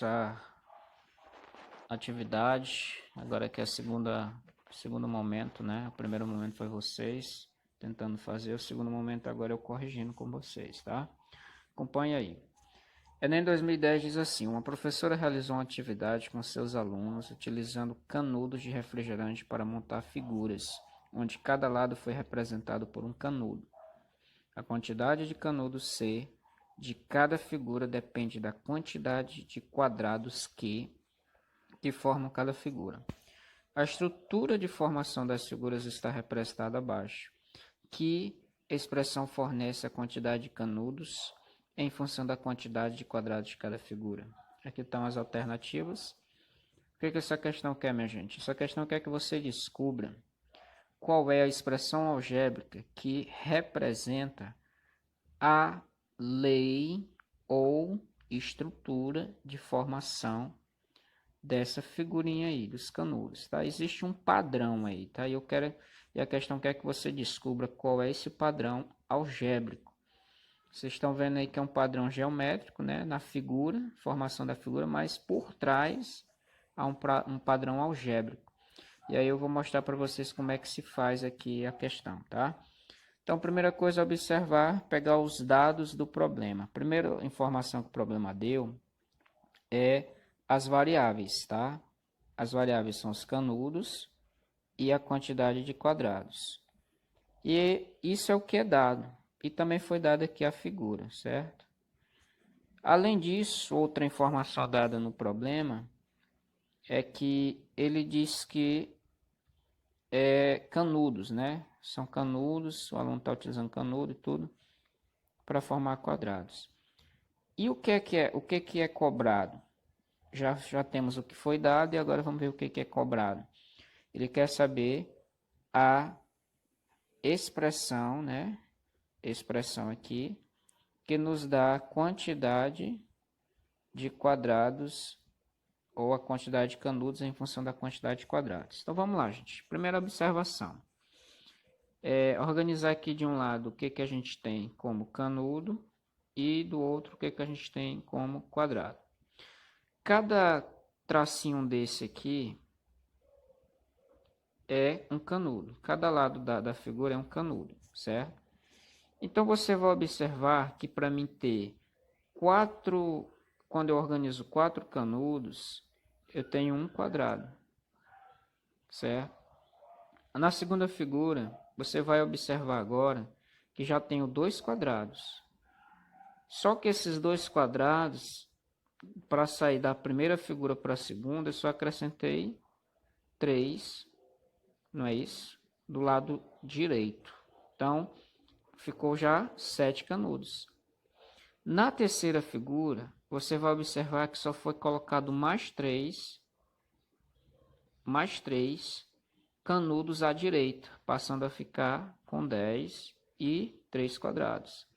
Essa atividade, agora que é segundo momento, né? O primeiro momento foi vocês tentando fazer, o segundo momento agora eu corrigindo com vocês, tá? Acompanhe aí. Enem 2010 diz assim: uma professora realizou uma atividade com seus alunos utilizando canudos de refrigerante para montar figuras, onde cada lado foi representado por um canudo. A quantidade de canudos C de cada figura depende da quantidade de quadrados que formam cada figura. A estrutura de formação das figuras está representada abaixo. Que expressão fornece a quantidade de canudos em função da quantidade de quadrados de cada figura? Aqui estão as alternativas. O que essa questão quer, minha gente? Essa questão quer que você descubra qual é a expressão algébrica que representa a lei ou estrutura de formação dessa figurinha aí, dos canudos, tá? Existe um padrão aí, tá? E a questão quer que você descubra qual é esse padrão algébrico. Vocês estão vendo aí que é um padrão geométrico, né? Na figura, formação da figura, mas por trás há um padrão algébrico. E aí eu vou mostrar para vocês como é que se faz aqui a questão, tá? Então, primeira coisa a observar, pegar os dados do problema. A primeira informação que o problema deu é as variáveis, tá? As variáveis são os canudos e a quantidade de quadrados. E isso é o que é dado. E também foi dada aqui a figura, certo? Além disso, outra informação dada no problema é que ele diz que é canudos, né? São canudos, o aluno está utilizando canudo e tudo para formar quadrados. E o que é cobrado? Já temos o que foi dado e agora vamos ver o que é cobrado. Ele quer saber a expressão, né? Expressão aqui, que nos dá a quantidade de quadrados ou a quantidade de canudos em função da quantidade de quadrados. Então vamos lá, gente. Primeira observação. Organizar aqui de um lado o que a gente tem como canudo e do outro o que a gente tem como quadrado. Cada tracinho desse aqui é um canudo. Cada lado da figura é um canudo, certo? Então você vai observar que para mim ter quando eu organizo 4 canudos, eu tenho um quadrado, certo? Na segunda figura, você vai observar agora que já tenho 2 quadrados. Só que esses 2 quadrados, para sair da primeira figura para a segunda, eu só acrescentei 3, não é isso? Do lado direito. Então, ficou já 7 canudos. Na terceira figura, você vai observar que só foi colocado mais 3 canudos à direita, passando a ficar com 10 e 3 quadrados.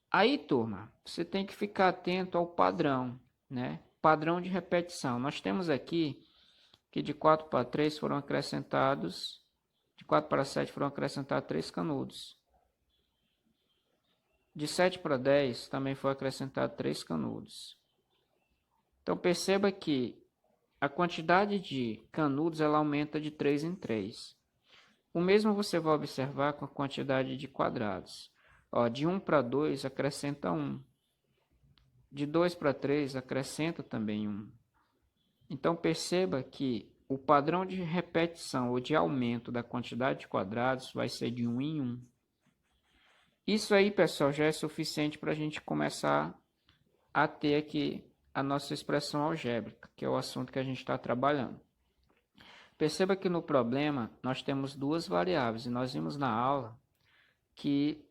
Aí, turma, você tem que ficar atento ao padrão, né? Padrão de repetição. Nós temos aqui que de 4 para 3 foram acrescentados, de 4 para 7 foram acrescentados 3 canudos. De 7 para 10 também foi acrescentado 3 canudos. Então perceba que a quantidade de canudos ela aumenta de 3 em 3. O mesmo você vai observar com a quantidade de quadrados. Ó, de 1 para 2 acrescenta 1. De 2 para 3 acrescenta também 1. Então perceba que o padrão de repetição ou de aumento da quantidade de quadrados vai ser de 1 em 1. Isso aí, pessoal, já é suficiente para a gente começar a ter aqui a nossa expressão algébrica, que é o assunto que a gente está trabalhando. Perceba que no problema nós temos duas variáveis e nós vimos na aula que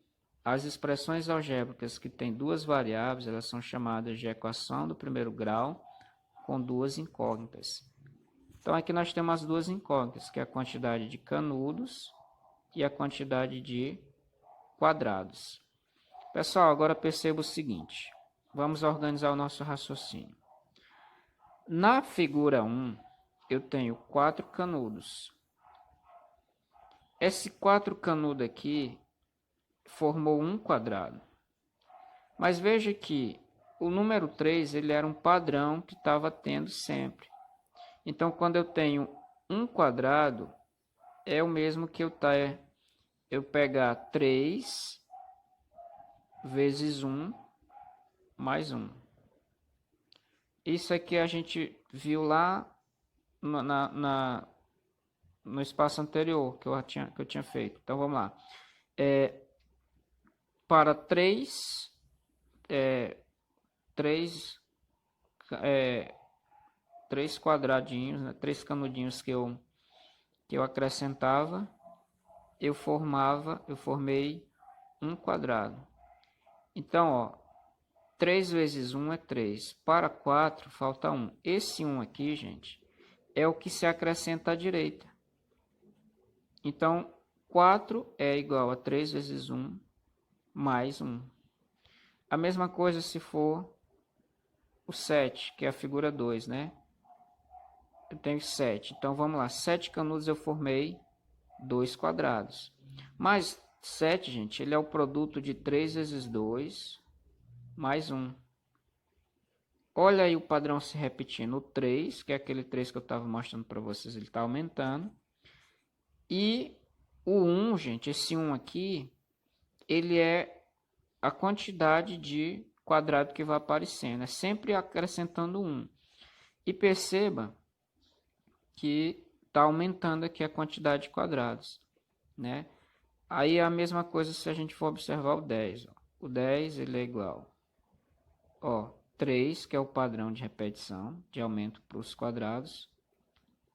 as expressões algébricas que têm duas variáveis, elas são chamadas de equação do primeiro grau com duas incógnitas. Então aqui nós temos as duas incógnitas, que é a quantidade de canudos e a quantidade de quadrados. Pessoal, agora perceba o seguinte, vamos organizar o nosso raciocínio. Na figura 1, eu tenho 4 canudos. Esse 4 canudo aqui formou um quadrado. Mas veja que o número 3, ele era um padrão que estava tendo sempre. Então, quando eu tenho 1 quadrado, é o mesmo que eu pegar 3 vezes 1 mais 1. Isso aqui a gente viu lá no espaço anterior que eu tinha feito. Então, vamos lá. Para 3 quadradinhos, né, 3 canudinhos que eu acrescentava, eu formei 1 quadrado. Então, ó, 3 vezes 1 é 3. Para 4, falta 1. Esse 1 aqui, gente, é o que se acrescenta à direita. Então, 4 é igual a 3 vezes 1 mais 1. A mesma coisa se for o 7, que é a figura 2, né? Eu tenho 7. Então, vamos lá. 7 canudos eu formei 2 quadrados. Mas 7, gente, ele é o produto de 3 vezes 2 mais 1. Olha aí o padrão se repetindo. O 3, que é aquele 3 que eu estava mostrando para vocês, ele está aumentando. E o 1, gente, esse 1 aqui, ele é a quantidade de quadrado que vai aparecendo. É sempre acrescentando 1. E perceba que está aumentando aqui a quantidade de quadrados, né? Aí é a mesma coisa se a gente for observar o 10. Ó. O 10 ele é igual, ó, 3, que é o padrão de repetição, de aumento para os quadrados,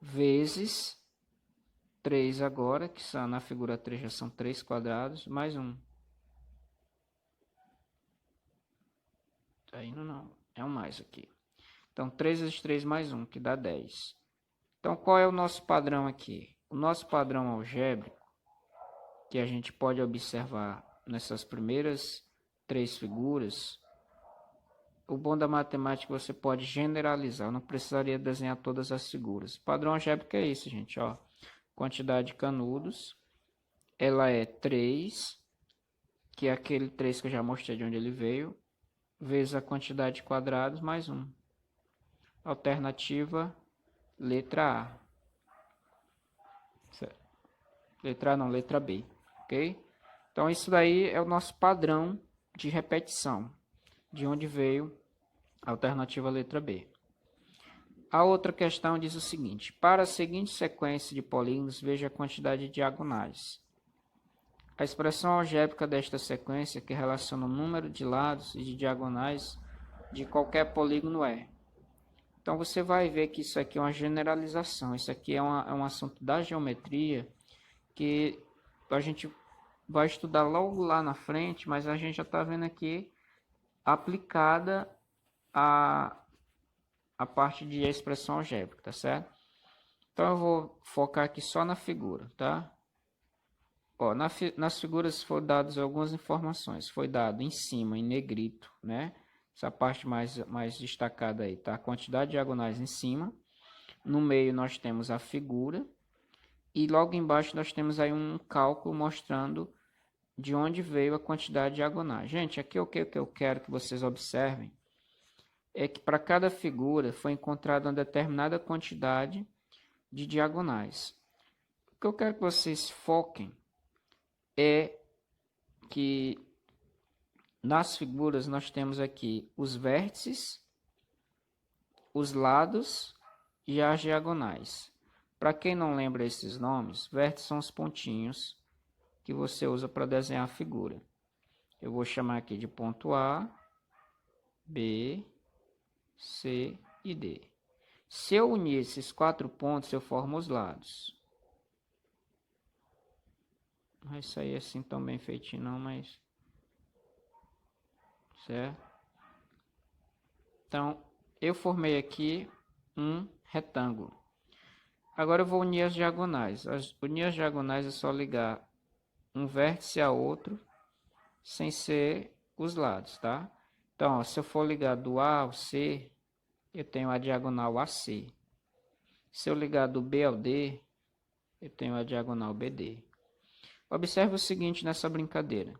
vezes 3 agora, que são, na figura 3 já são 3 quadrados, mais 1. Tá indo não, é um mais aqui. Então, 3 vezes 3 mais 1, que dá 10. Então, qual é o nosso padrão aqui? O nosso padrão algébrico, que a gente pode observar nessas primeiras 3 figuras, o bom da matemática você pode generalizar, eu não precisaria desenhar todas as figuras. O padrão algébrico é isso, gente, ó. Quantidade de canudos, ela é 3, que é aquele 3 que eu já mostrei de onde ele veio, vezes a quantidade de quadrados mais 1. Alternativa, letra A. Certo. Letra A não, letra B, ok? Então, isso daí é o nosso padrão de repetição, de onde veio a alternativa letra B. A outra questão diz o seguinte: para a seguinte sequência de polígonos, veja a quantidade de diagonais. A expressão algébrica desta sequência, que relaciona o número de lados e de diagonais de qualquer polígono é. Então, você vai ver que isso aqui é uma generalização. Isso aqui é um assunto da geometria que a gente vai estudar logo lá na frente, mas a gente já está vendo aqui aplicada a parte de expressão algébrica, tá certo? Então, eu vou focar aqui só na figura, tá? Ó, nas figuras foram dadas algumas informações. Foi dado em cima, em negrito, né? Essa parte mais destacada aí, tá? A quantidade de diagonais em cima. No meio nós temos a figura. E logo embaixo nós temos aí um cálculo mostrando de onde veio a quantidade de diagonais. Gente, aqui o que eu quero que vocês observem é que para cada figura foi encontrada uma determinada quantidade de diagonais. O que eu quero que vocês foquem é que nas figuras nós temos aqui os vértices, os lados e as diagonais. Para quem não lembra esses nomes, vértices são os pontinhos que você usa para desenhar a figura. Eu vou chamar aqui de ponto A, B, C e D. Se eu unir esses 4 pontos, eu formo os lados. Não vai sair assim tão bem feitinho não, mas... certo? Então, eu formei aqui um retângulo. Agora eu vou unir as diagonais. Unir as diagonais é só ligar um vértice a outro, sem ser os lados, tá? Então, ó, se eu for ligar do A ao C, eu tenho a diagonal AC. Se eu ligar do B ao D, eu tenho a diagonal BD. Observe o seguinte nessa brincadeira.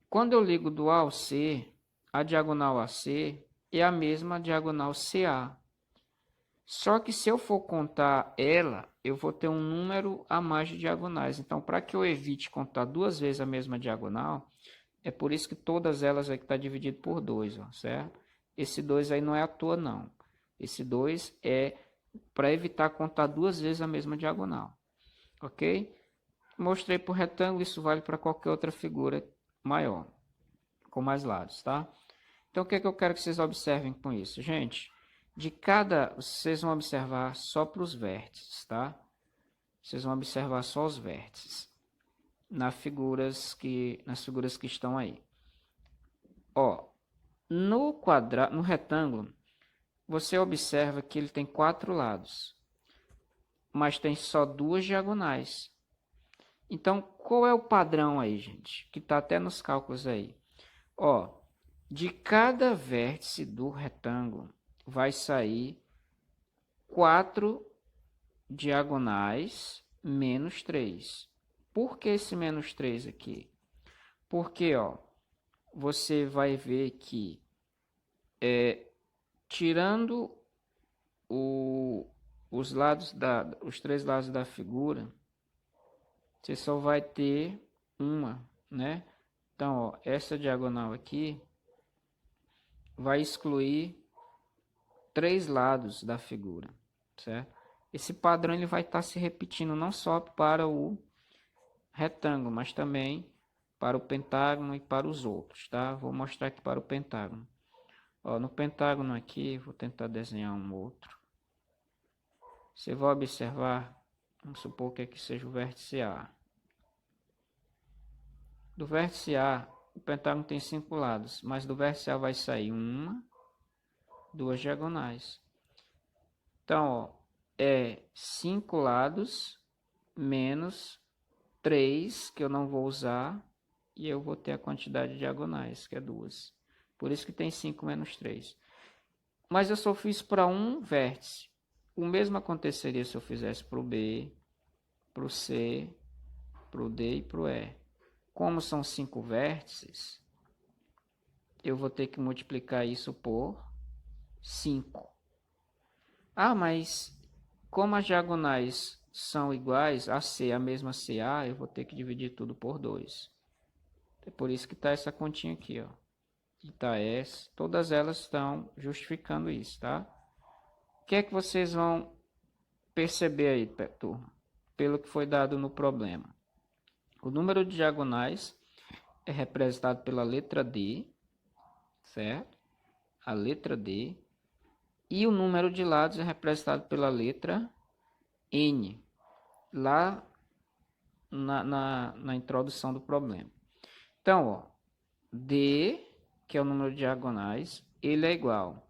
Quando eu ligo do A ao C, a diagonal AC é a mesma diagonal CA. Só que se eu for contar ela, eu vou ter um número a mais de diagonais. Então, para que eu evite contar duas vezes a mesma diagonal, é por isso que todas elas aqui estão divididas por 2, ó, certo? Esse 2 aí não é à toa, não. Esse 2 é para evitar contar duas vezes a mesma diagonal. Ok? Mostrei para o retângulo, isso vale para qualquer outra figura maior, com mais lados, tá? Então, o que é que eu quero que vocês observem com isso? Gente, vocês vão observar só para os vértices, tá? Vocês vão observar só os vértices nas figuras que estão aí. Ó, no retângulo, você observa que ele tem 4 lados, mas tem só 2 diagonais. Então, qual é o padrão aí, gente? Que está até nos cálculos aí. Ó, de cada vértice do retângulo vai sair 4 diagonais menos 3. Por que esse menos 3 aqui? Porque, ó, você vai ver que tirando os os 3 lados da figura, você só vai ter uma, né? Então, ó, essa diagonal aqui vai excluir 3 lados da figura, certo? Esse padrão ele vai estar se repetindo não só para o retângulo, mas também para o pentágono e para os outros, tá? Vou mostrar aqui para o pentágono. Ó, no pentágono aqui, vou tentar desenhar um outro. Você vai observar, vamos supor que aqui seja o vértice A. Do vértice A, o pentágono tem 5 lados, mas do vértice A vai sair uma, 2 diagonais. Então, ó, é 5 lados menos 3, que eu não vou usar, e eu vou ter a quantidade de diagonais, que é 2. Por isso que tem 5 menos 3. Mas eu só fiz para um vértice. O mesmo aconteceria se eu fizesse para o B, para o C, para o D e para o E. Como são 5 vértices, eu vou ter que multiplicar isso por 5. Ah, mas como as diagonais são iguais, AC, a mesma CA, eu vou ter que dividir tudo por 2. É por isso que está essa continha aqui, ó. E tá essa. Todas elas estão justificando isso, tá? O que é que vocês vão perceber aí, turma? Pelo que foi dado no problema. O número de diagonais é representado pela letra D, certo? A letra D. E o número de lados é representado pela letra N, lá na introdução do problema. Então, ó, D, que é o número de diagonais, ele é igual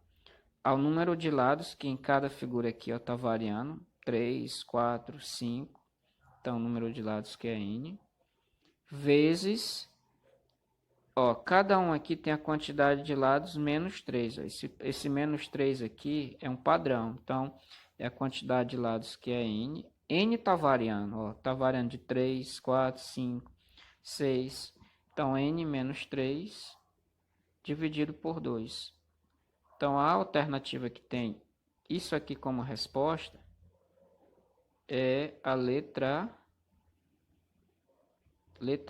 ao número de lados, que em cada figura aqui está variando, 3, 4, 5, então o número de lados que é N, vezes, ó, cada um aqui tem a quantidade de lados menos 3, ó, esse menos 3 aqui é um padrão, então é a quantidade de lados que é N, N está variando, ó, está variando de 3, 4, 5, 6, então N menos 3 dividido por 2. Então, a alternativa que tem isso aqui como resposta é a letra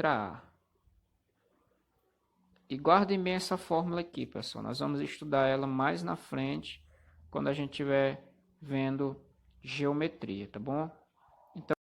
A. E guardem bem essa fórmula aqui, pessoal. Nós vamos estudar ela mais na frente, quando a gente estiver vendo geometria, tá bom?